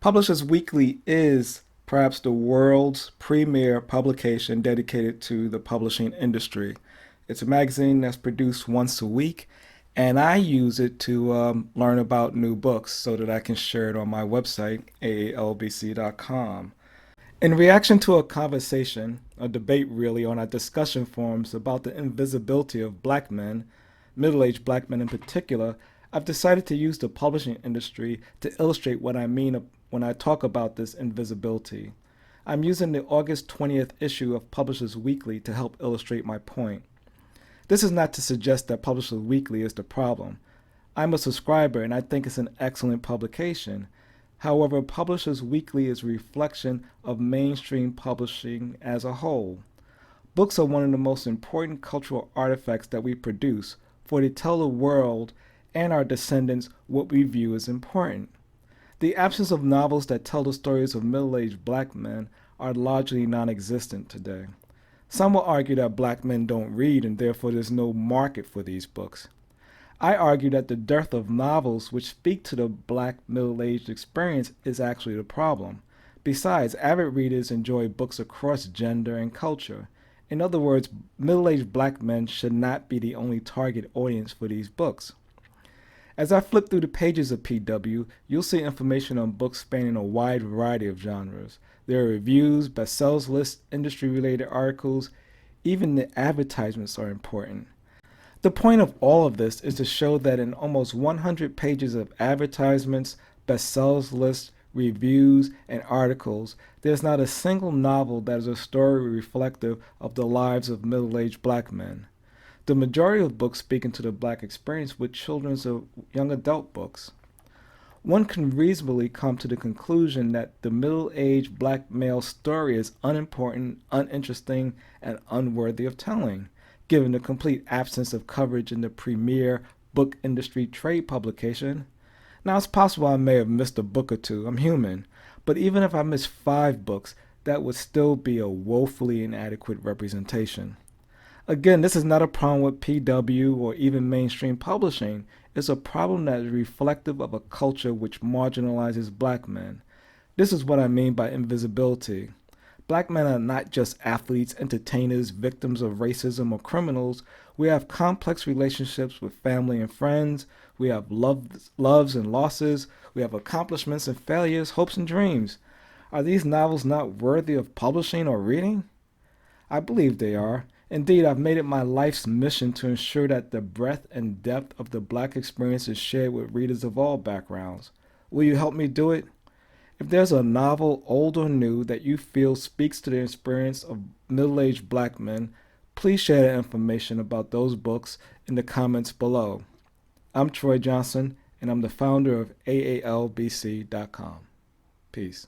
Publishers Weekly is perhaps the world's premier publication dedicated to the publishing industry. It's a magazine that's produced once a week, and I use it to learn about new books so that I can share it on my website, aalbc.com. In reaction to a conversation, a debate really, on our discussion forums about the invisibility of black men, middle aged black men in particular, I've decided to use the publishing industry to illustrate what I mean when I talk about this invisibility. I'm using the August 20th issue of Publishers Weekly to help illustrate my point. This is not to suggest that Publishers Weekly is the problem. I'm a subscriber and I think it's an excellent publication. However, Publishers Weekly is a reflection of mainstream publishing as a whole. Books are one of the most important cultural artifacts that we produce, for they tell the world and our descendants what we view as important. The absence of novels that tell the stories of middle-aged black men are largely non-existent today. Some will argue that black men don't read and therefore there's no market for these books. I argue that the dearth of novels which speak to the black middle-aged experience is actually the problem. Besides, avid readers enjoy books across gender and culture. In other words, middle-aged black men should not be the only target audience for these books. As I flip through the pages of PW, you'll see information on books spanning a wide variety of genres. There are reviews, bestsellers lists, industry-related articles, even the advertisements are important. The point of all of this is to show that in almost 100 pages of advertisements, bestsellers lists, reviews, and articles, there's not a single novel that is a story reflective of the lives of middle-aged black men. The majority of books speak into the black experience with children's or young adult books. One can reasonably come to the conclusion that the middle-aged black male story is unimportant, uninteresting, and unworthy of telling, given the complete absence of coverage in the premier book industry trade publication. Now, it's possible I may have missed a book or two. I'm human. But even if I missed 5 books, that would still be a woefully inadequate representation. Again, this is not a problem with PW or even mainstream publishing. It's a problem that is reflective of a culture which marginalizes black men. This is what I mean by invisibility. Black men are not just athletes, entertainers, victims of racism, or criminals. We have complex relationships with family and friends. We have loves and losses. We have accomplishments and failures, hopes and dreams. Are these novels not worthy of publishing or reading? I believe they are. Indeed, I've made it my life's mission to ensure that the breadth and depth of the black experience is shared with readers of all backgrounds. Will you help me do it? If there's a novel, old or new, that you feel speaks to the experience of middle-aged black men, please share the information about those books in the comments below. I'm Troy Johnson, and I'm the founder of AALBC.com. Peace.